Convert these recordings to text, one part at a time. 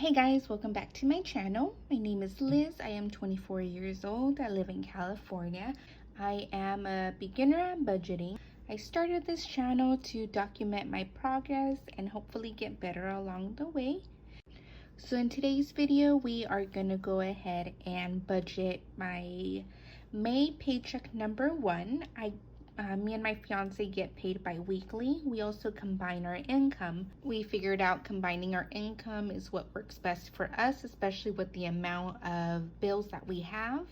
Hey guys, welcome back to my channel. My name is Liz. I am 24 years old. I live in California. I am a beginner at budgeting. I started this channel to document my progress and hopefully get better along the way. So in today's video, we are gonna go ahead and budget my May paycheck number 1. Me and my fiance get paid bi-weekly. We also combine our income. We figured out combining our income is what works best for us, especially with the amount of bills that we have.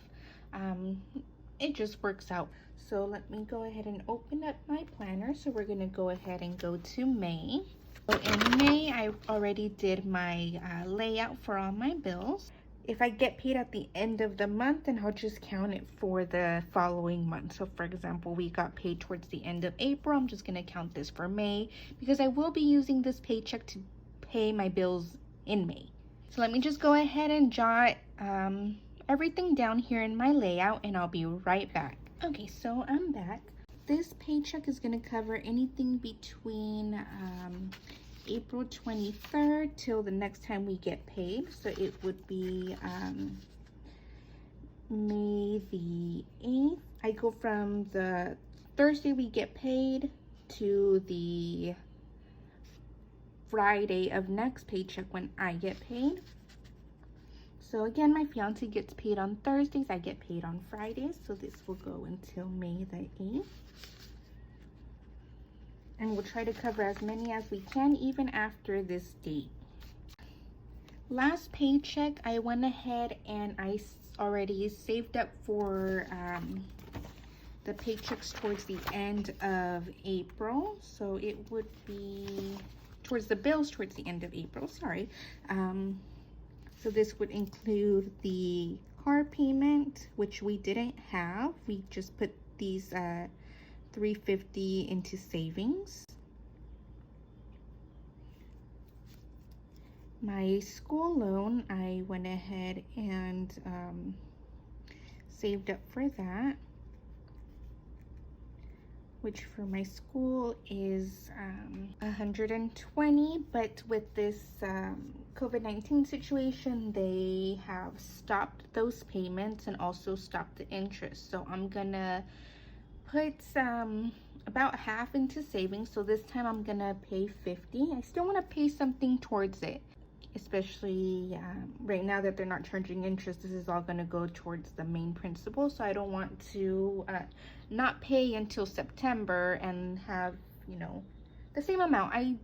It just works out. So let me go ahead and open up my planner. So we're gonna go ahead and go to May. So in May, I already did my layout for all my bills. If I get paid at the end of the month, then I'll just count it for the following month. So for example, we got paid towards the end of April. I'm just gonna count this for May because I will be using this paycheck to pay my bills in May. So let me just go ahead and jot everything down here in my layout and I'll be right back. Okay, so I'm back. This paycheck is gonna cover anything between April 23rd till the next time we get paid. So it would be May the 8th. I go from the Thursday we get paid to the Friday of next paycheck when I get paid. So again, my fiance gets paid on Thursdays, I get paid on Fridays. So this will go until May the 8th. And we'll try to cover as many as we can even after this date. Last paycheck, I went ahead and I already saved up for the paychecks towards the end of April. So it would be towards the bills towards the end of April, sorry. So this would include the car payment, which we didn't have. We just put these $350 into savings. My school loan, I went ahead and saved up for that, which for my school is $120, but with this COVID-19 situation, they have stopped those payments and also stopped the interest. So I'm gonna put about half into savings. So this time I'm gonna pay $50. I still want to pay something towards it, especially right now that they're not charging interest. This is all going to go towards the main principal, so I don't want to not pay until September and have, you know, the same amount. I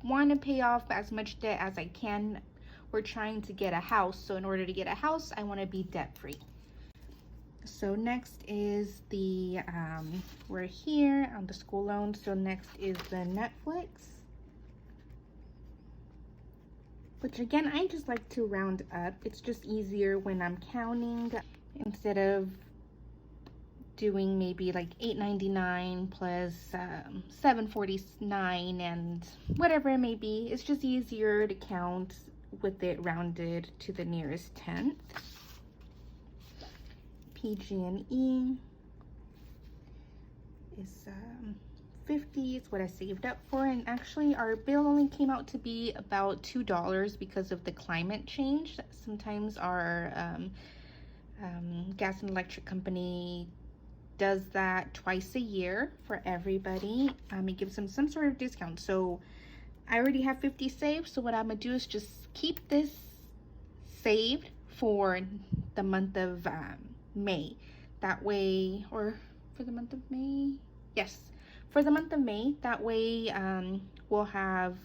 want to pay off as much debt as I can. We're trying to get a house, so in order to get a house, I want to be debt free. So next is the we're here on the school loan. So next is the Netflix, which again, I just like to round up. It's just easier when I'm counting instead of doing maybe like $8.99 plus $7.49 and whatever it may be. It's just easier to count with it rounded to the nearest tenth. PG&E is 50. It's what I saved up for, and actually our bill only came out to be about $2 because of the climate change. Sometimes our gas and electric company does that twice a year for everybody. It gives them some sort of discount. So I already have 50 saved, so what I'm gonna do is just keep this saved for the month of May. That way, or for the month of May, yes, for the month of May, that way we'll have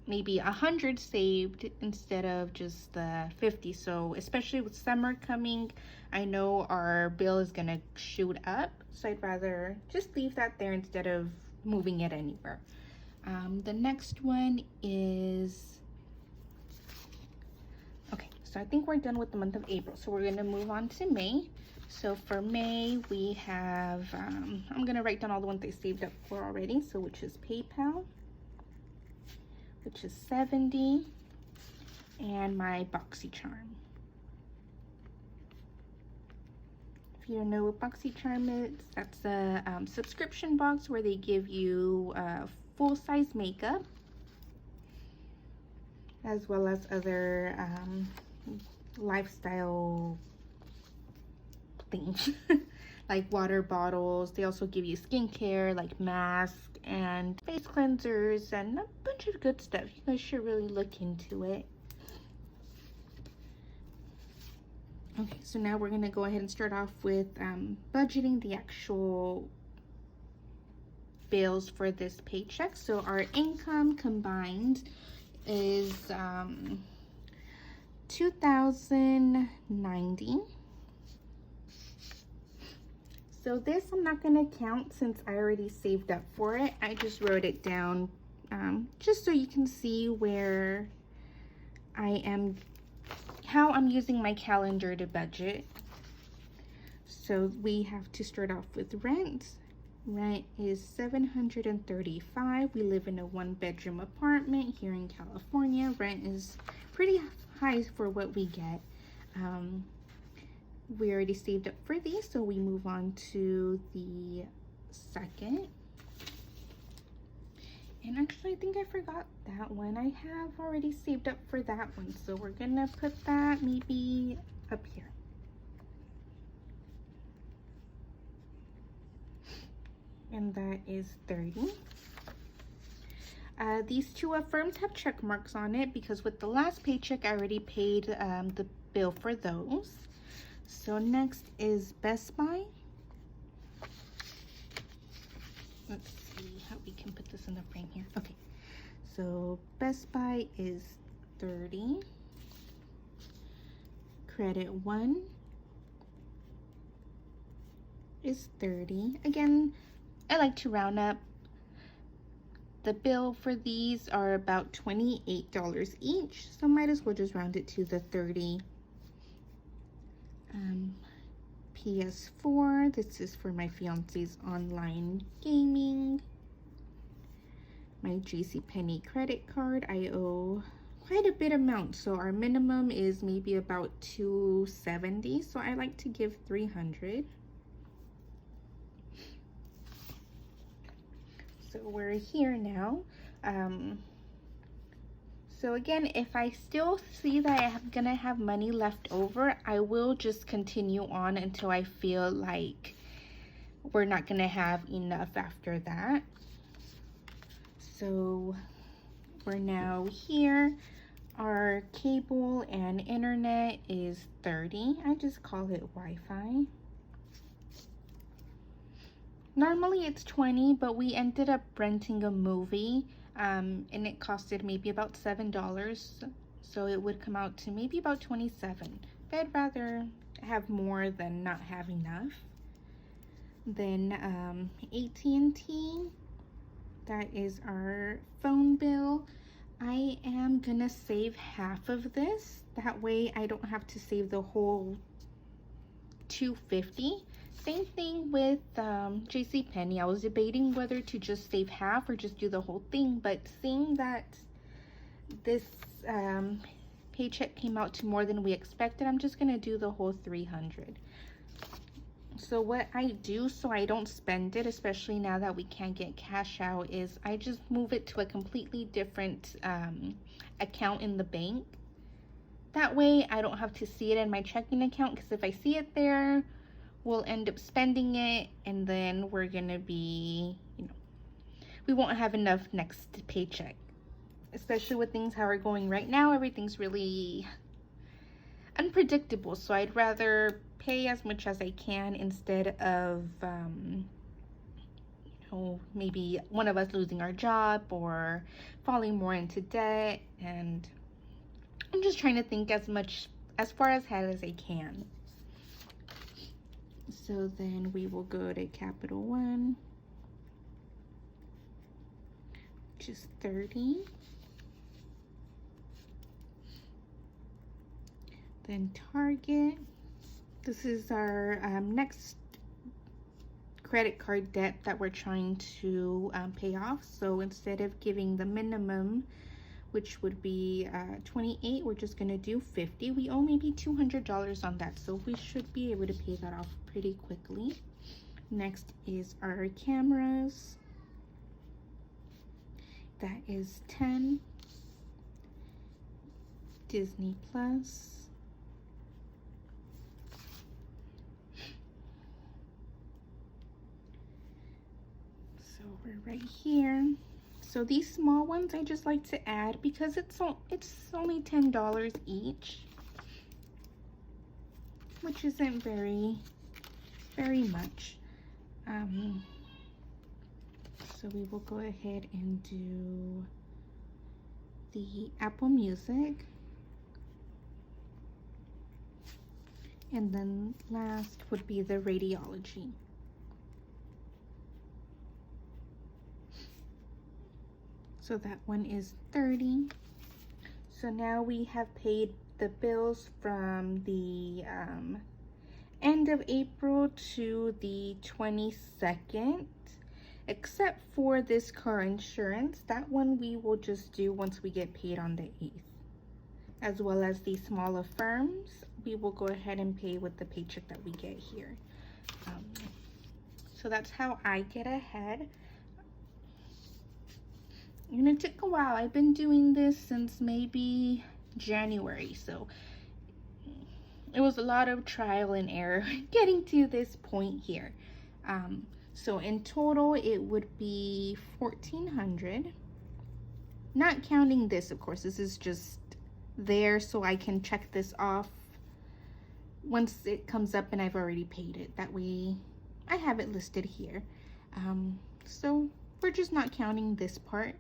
maybe 100 saved instead of just the 50. So especially with summer coming, I know our bill is gonna shoot up, so I'd rather just leave that there instead of moving it anywhere. The next one is, okay, so I think we're done with the month of April, so we're gonna move on to May. So for May, we have, I'm gonna write down all the ones I saved up for already, so which is PayPal, which is 70, and my BoxyCharm. If you don't know what BoxyCharm is, that's a subscription box where they give you full-size makeup. as well as other lifestyle things like water bottles. They also give you skincare like masks and face cleansers and a bunch of good stuff. You guys should really look into it. Okay, so now we're gonna go ahead and start off with budgeting the actual bills for this paycheck. So our income combined is $2,090. So this I'm not gonna count since I already saved up for it. I just wrote it down just so you can see where I am, how I'm using my calendar to budget. So we have to start off with rent. Rent is $735. We live in a 1-bedroom apartment here in California. Rent is pretty high for what we get. We already saved up for these, so we move on to the second. And actually, I think I forgot that one. I have already saved up for that one, so we're gonna put that maybe up here. And that is 30. These two Affirms have check marks on it because with the last paycheck, I already paid the bill for those. So next is Best Buy. Let's see how we can put this in the frame here. Okay, so Best Buy is 30. Credit One is 30. Again, I like to round up. The bill for these are about $28 each, so might as well just round it to the 30. PS4, this is for my fiance's online gaming. My JCPenney credit card, I owe quite a bit amount, so our minimum is maybe about $270, so I like to give $300. So we're here now. So again, if I still see that I'm gonna have money left over, I will just continue on until I feel like we're not gonna have enough after that. So we're now here. Our cable and internet is 30. I just call it Wi-Fi. Normally it's 20, but we ended up renting a movie and it costed maybe about $7, so it would come out to maybe about 27. But I'd rather have more than not have enough. Then AT&T, that is our phone bill. I am gonna save half of this, that way I don't have to save the whole $250. Same thing with JCPenney. I was debating whether to just save half or just do the whole thing, but seeing that this paycheck came out to more than we expected, I'm just gonna do the whole $300. So what I do so I don't spend it, especially now that we can't get cash out, is I just move it to a completely different account in the bank. That way I don't have to see it in my checking account, because if I see it there, we'll end up spending it, and then we're gonna be, we won't have enough next paycheck. Especially with things how are going right now, everything's really unpredictable. So I'd rather pay as much as I can instead of, maybe one of us losing our job or falling more into debt. And I'm just trying to think as far ahead as I can. So then we will go to Capital One, which is 30. Then Target. This is our next credit card debt that we're trying to pay off. So instead of giving the minimum, which would be 28, we're just gonna do 50. We owe maybe $200 on that, so we should be able to pay that off pretty quickly. Next is our cameras. That is 10. Disney Plus. So we're right here. So these small ones I just like to add because it's only $10 each, which isn't very much. So we will go ahead and do the Apple Music. And then last would be the radiology. So that one is $30. So now we have paid the bills from the end of April to the 22nd, except for this car insurance. That one we will just do once we get paid on the 8th. As well as the smaller firms, we will go ahead and pay with the paycheck that we get here. So that's how I get ahead. And it took a while. I've been doing this since maybe January, so it was a lot of trial and error getting to this point here. So in total it would be $1,400, not counting this, of course. This is just there so I can check this off once it comes up and I've already paid it. That way I have it listed here. So we're just not counting this part.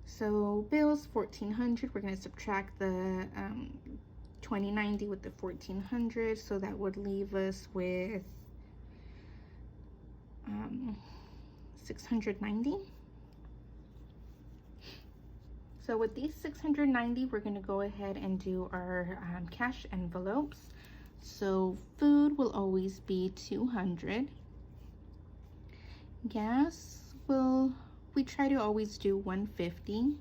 So bills, $1,400. We're going to subtract the $2,090 with the $1,400, so that would leave us with $690. So with these $690, we're going to go ahead and do our cash envelopes. So food will always be $200. Gas we try to always do $150.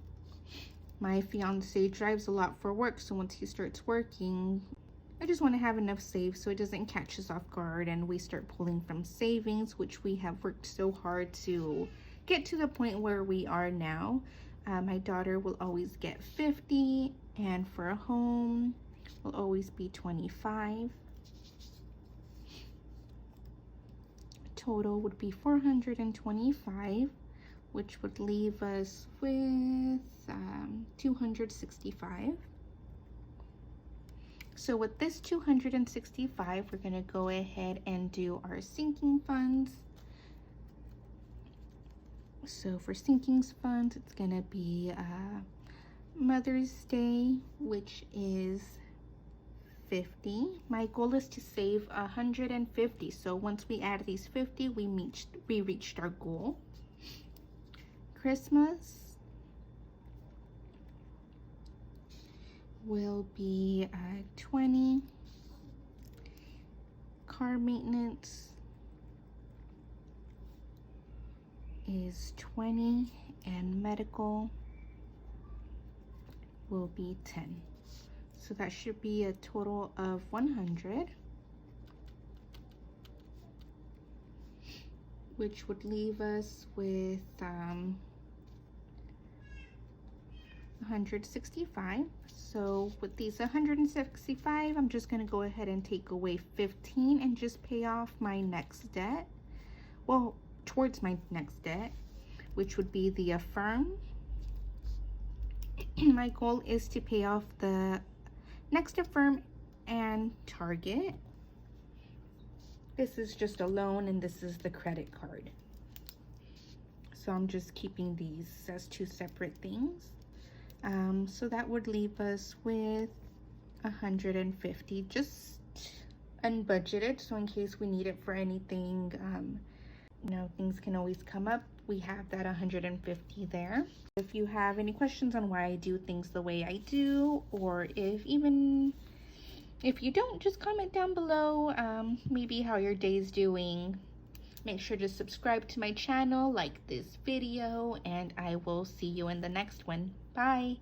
My fiance drives a lot for work, so once he starts working, I just want to have enough saved so it doesn't catch us off guard and we start pulling from savings, which we have worked so hard to get to the point where we are now. My daughter will always get $50, and for a home will always be $25. Total would be $425, which would leave us with $265. So with this $265, we're going to go ahead and do our sinking funds. So for sinking funds, it's going to be Mother's Day, which is $50. My goal is to save $150. So once we add these $50, we reached our goal. Christmas will be $20. Car maintenance is $20, and medical will be $10. So that should be a total of $100, which would leave us with $165. So with these $165, I'm just going to go ahead and take away $15 and just pay off my next debt. Well, towards my next debt, which would be the Affirm. My goal is to pay off the next Affirm and Target. This is just a loan and this is the credit card. So I'm just keeping these as two separate things. So that would leave us with $150, just unbudgeted, so in case we need it for anything, you know, things can always come up. We have that $150 there. If you have any questions on why I do things the way I do, or if you don't, just comment down below, maybe how your day's doing. Make sure to subscribe to my channel, like this video, and I will see you in the next one. Bye.